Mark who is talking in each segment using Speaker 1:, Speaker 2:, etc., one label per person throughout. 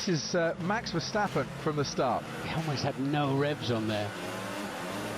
Speaker 1: this is Max Verstappen from the start.
Speaker 2: He almost had no revs on there.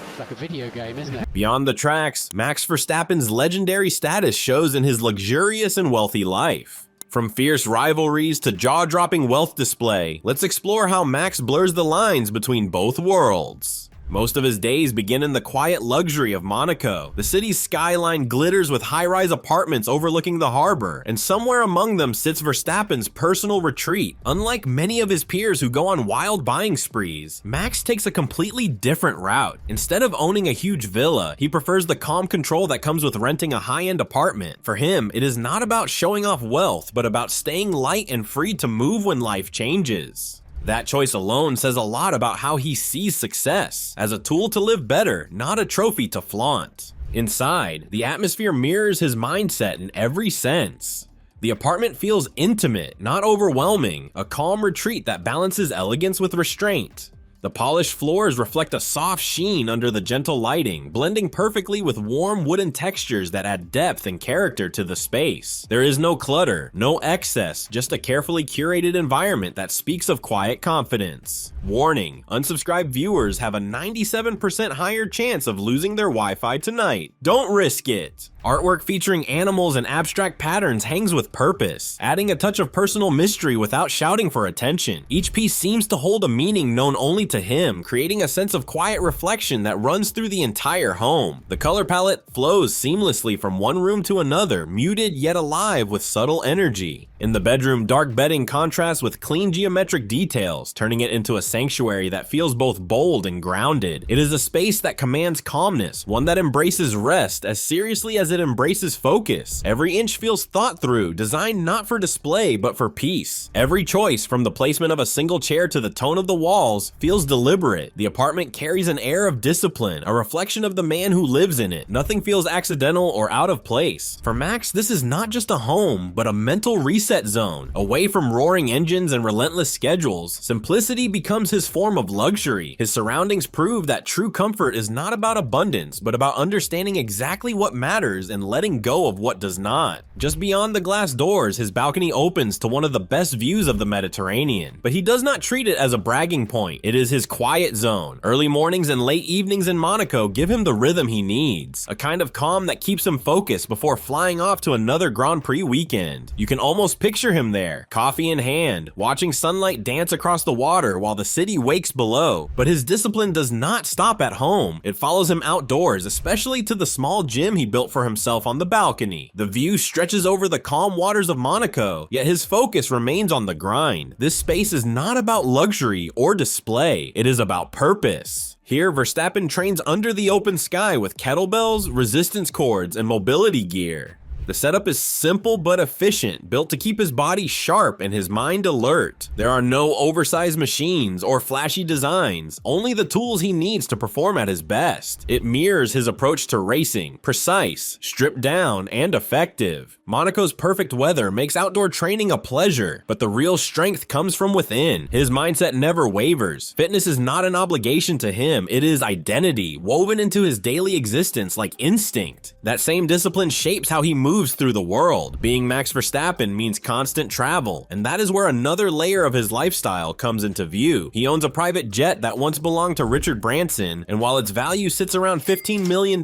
Speaker 2: It's like a video game, isn't it?
Speaker 3: Beyond the tracks, Max Verstappen's legendary status shows in his luxurious and wealthy life. From fierce rivalries to jaw-dropping wealth display, let's explore how Max blurs the lines between both worlds. Most of his days begin in the quiet luxury of Monaco. The city's skyline glitters with high-rise apartments overlooking the harbor, and somewhere among them sits Verstappen's personal retreat. Unlike many of his peers who go on wild buying sprees, Max takes a completely different route. Instead of owning a huge villa, he prefers the calm control that comes with renting a high-end apartment. For him, it is not about showing off wealth, but about staying light and free to move when life changes. That choice alone says a lot about how he sees success, as a tool to live better, not a trophy to flaunt. Inside, the atmosphere mirrors his mindset in every sense. The apartment feels intimate, not overwhelming, a calm retreat that balances elegance with restraint. The polished floors reflect a soft sheen under the gentle lighting, blending perfectly with warm wooden textures that add depth and character to the space. There is no clutter, no excess, just a carefully curated environment that speaks of quiet confidence. Warning: unsubscribed viewers have a 97% higher chance of losing their Wi-Fi tonight. Don't risk it! Artwork featuring animals and abstract patterns hangs with purpose, adding a touch of personal mystery without shouting for attention. Each piece seems to hold a meaning known only to him, creating a sense of quiet reflection that runs through the entire home. The color palette flows seamlessly from one room to another, muted yet alive with subtle energy. In the bedroom, dark bedding contrasts with clean geometric details, turning it into a sanctuary that feels both bold and grounded. It is a space that commands calmness, one that embraces rest as seriously as it embraces focus. Every inch feels thought through, designed not for display but for peace. Every choice, from the placement of a single chair to the tone of the walls, feels deliberate. The apartment carries an air of discipline, a reflection of the man who lives in it. Nothing feels accidental or out of place. For Max, this is not just a home, but a mental reset zone. Away from roaring engines and relentless schedules, simplicity becomes his form of luxury. His surroundings prove that true comfort is not about abundance, but about understanding exactly what matters and letting go of what does not. Just beyond the glass doors, his balcony opens to one of the best views of the Mediterranean. But he does not treat it as a bragging point. It is his quiet zone. Early mornings and late evenings in Monaco give him the rhythm he needs, a kind of calm that keeps him focused before flying off to another Grand Prix weekend. You can almost picture him there, coffee in hand, watching sunlight dance across the water while the city wakes below. But his discipline does not stop at home. It follows him outdoors, especially to the small gym he built for himself on the balcony. The view stretches over the calm waters of Monaco, yet his focus remains on the grind. This space is not about luxury or display, it is about purpose. Here, Verstappen trains under the open sky with kettlebells, resistance cords, and mobility gear. The setup is simple but efficient, built to keep his body sharp and his mind alert. There are no oversized machines or flashy designs, only the tools he needs to perform at his best. It mirrors his approach to racing, precise, stripped down, and effective. Monaco's perfect weather makes outdoor training a pleasure, but the real strength comes from within. His mindset never wavers. Fitness is not an obligation to him, it is identity, woven into his daily existence like instinct. That same discipline shapes how he moves through the world. Being Max Verstappen means constant travel, and that is where another layer of his lifestyle comes into view. He owns a private jet that once belonged to Richard Branson, and while its value sits around $15 million,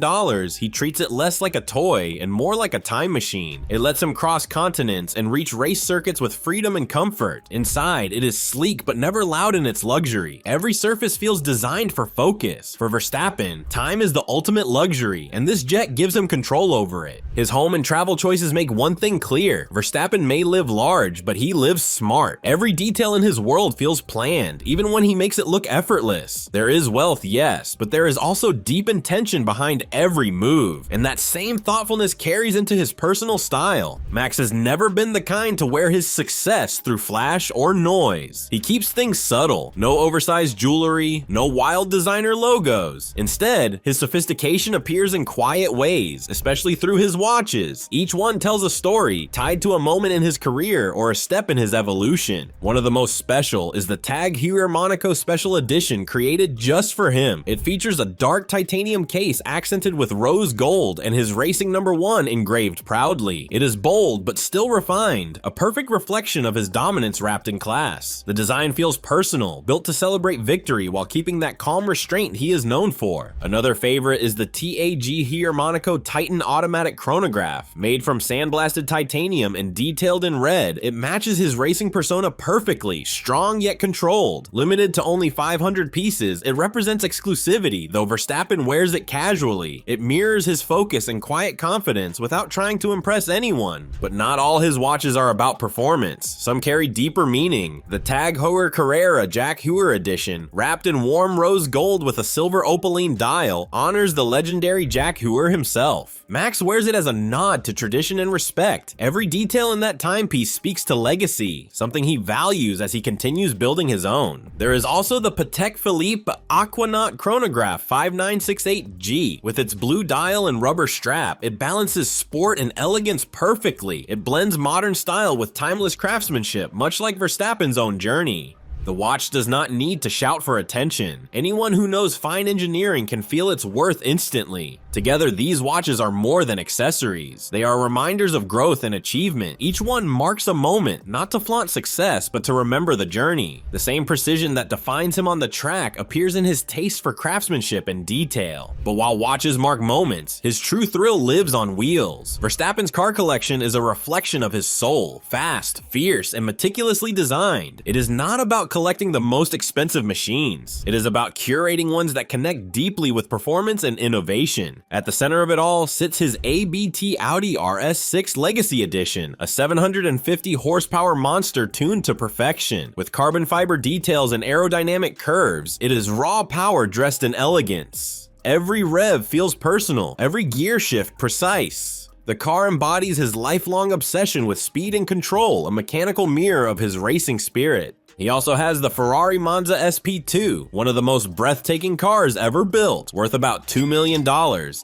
Speaker 3: he treats it less like a toy and more like a time machine. It lets him cross continents and reach race circuits with freedom and comfort. Inside, it is sleek but never loud in its luxury. Every surface feels designed for focus. For Verstappen, time is the ultimate luxury, and this jet gives him control over it. His home and travel choices make one thing clear: Verstappen may live large, but he lives smart. Every detail in his world feels planned, even when he makes it look effortless. There is wealth, yes, but there is also deep intention behind every move, and that same thoughtfulness carries into his personal style. Max has never been the kind to wear his success through flash or noise. He keeps things subtle, no oversized jewelry, no wild designer logos. Instead, his sophistication appears in quiet ways, especially through his watches. watches. Each one tells a story tied to a moment in his career or a step in his evolution. One of the most special is the Tag Heuer Monaco Special Edition created just for him. It features a dark titanium case accented with rose gold and his racing number 1 engraved proudly. It is bold but still refined, a perfect reflection of his dominance wrapped in class. The design feels personal, built to celebrate victory while keeping that calm restraint he is known for. Another favorite is the TAG Heuer Monaco Titan Automatic Chronograph. Made from sandblasted titanium and detailed in red, it matches his racing persona perfectly, strong yet controlled. Limited to only 500 pieces, it represents exclusivity, though Verstappen wears it casually. It mirrors his focus and quiet confidence without trying to impress anyone. But not all his watches are about performance. Some carry deeper meaning. The Tag Heuer Carrera Jack Heuer Edition, wrapped in warm rose gold with a silver opaline dial, honors the legendary Jack Heuer himself. Max wears it as a nod to tradition and respect. Every detail in that timepiece speaks to legacy, something he values as he continues building his own. There is also the Patek Philippe Aquanaut Chronograph 5968G. With its blue dial and rubber strap, it balances sport and elegance perfectly. It blends modern style with timeless craftsmanship, much like Verstappen's own journey. The watch does not need to shout for attention. Anyone who knows fine engineering can feel its worth instantly. Together, these watches are more than accessories. They are reminders of growth and achievement. Each one marks a moment, not to flaunt success, but to remember the journey. The same precision that defines him on the track appears in his taste for craftsmanship and detail. But while watches mark moments, his true thrill lives on wheels. Verstappen's car collection is a reflection of his soul, fast, fierce, and meticulously designed. It is not about collecting the most expensive machines. It is about curating ones that connect deeply with performance and innovation. At the center of it all sits his ABT Audi RS6 Legacy Edition, a 750 horsepower monster tuned to perfection. With carbon fiber details and aerodynamic curves, it is raw power dressed in elegance. Every rev feels personal, every gear shift precise. The car embodies his lifelong obsession with speed and control, a mechanical mirror of his racing spirit. He also has the Ferrari Monza SP2, one of the most breathtaking cars ever built, worth about $2 million.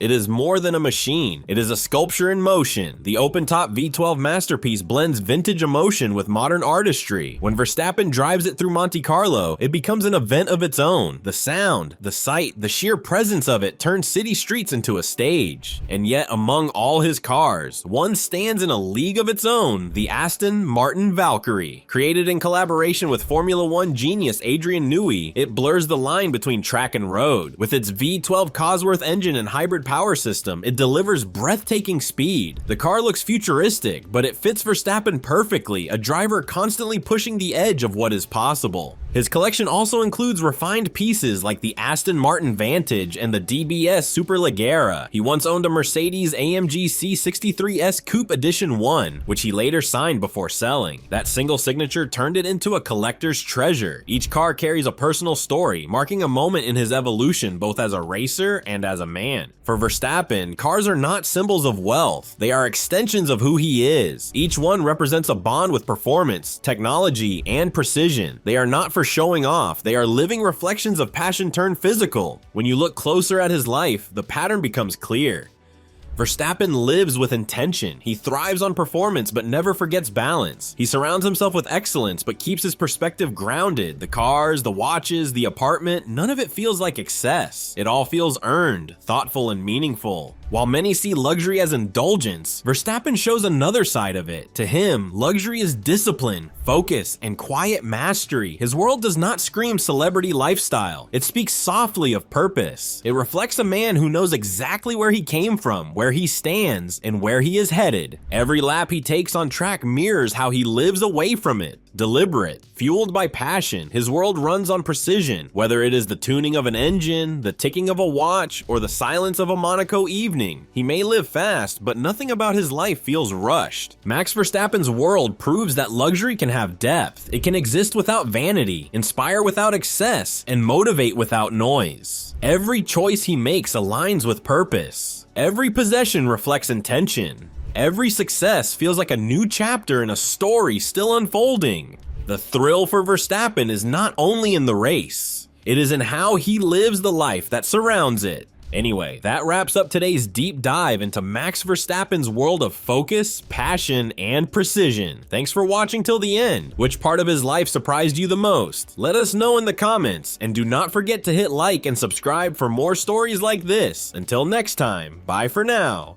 Speaker 3: It is more than a machine, it is a sculpture in motion. The open-top V12 masterpiece blends vintage emotion with modern artistry. When Verstappen drives it through Monte Carlo, it becomes an event of its own. The sound, the sight, the sheer presence of it turns city streets into a stage. And yet, among all his cars, one stands in a league of its own, the Aston Martin Valkyrie. Created in collaboration with Formula One genius Adrian Newey, it blurs the line between track and road. With its V12 Cosworth engine and hybrid power system, it delivers breathtaking speed. The car looks futuristic, but it fits Verstappen perfectly, a driver constantly pushing the edge of what is possible. His collection also includes refined pieces like the Aston Martin Vantage and the DBS Superleggera. He once owned a Mercedes AMG C63S Coupe Edition 1, which he later signed before selling. That single signature turned it into a collector's treasure. Each car carries a personal story, marking a moment in his evolution both as a racer and as a man. For Verstappen, cars are not symbols of wealth, they are extensions of who he is. Each one represents a bond with performance, technology, and precision. They are not for showing off, they are living reflections of passion turned physical. When you look closer at his life, the pattern becomes clear. Verstappen lives with intention. He thrives on performance but never forgets balance. He surrounds himself with excellence but keeps his perspective grounded. The cars, the watches, the apartment, none of it feels like excess. It all feels earned, thoughtful, and meaningful. While many see luxury as indulgence, Verstappen shows another side of it. To him, luxury is discipline, focus, and quiet mastery. His world does not scream celebrity lifestyle. It speaks softly of purpose. It reflects a man who knows exactly where he came from, where he stands, and where he is headed. Every lap he takes on track mirrors how he lives away from it. Deliberate, fueled by passion, his world runs on precision. Whether it is the tuning of an engine, the ticking of a watch, or the silence of a Monaco evening, he may live fast, but nothing about his life feels rushed. Max Verstappen's world proves that luxury can have depth. It can exist without vanity, inspire without excess, and motivate without noise. Every choice he makes aligns with purpose. Every possession reflects intention. Every success feels like a new chapter in a story still unfolding. The thrill for Verstappen is not only in the race, it is in how he lives the life that surrounds it. Anyway, that wraps up today's deep dive into Max Verstappen's world of focus, passion, and precision. Thanks for watching till the end. Which part of his life surprised you the most? Let us know in the comments, and do not forget to hit like and subscribe for more stories like this. Until next time, bye for now.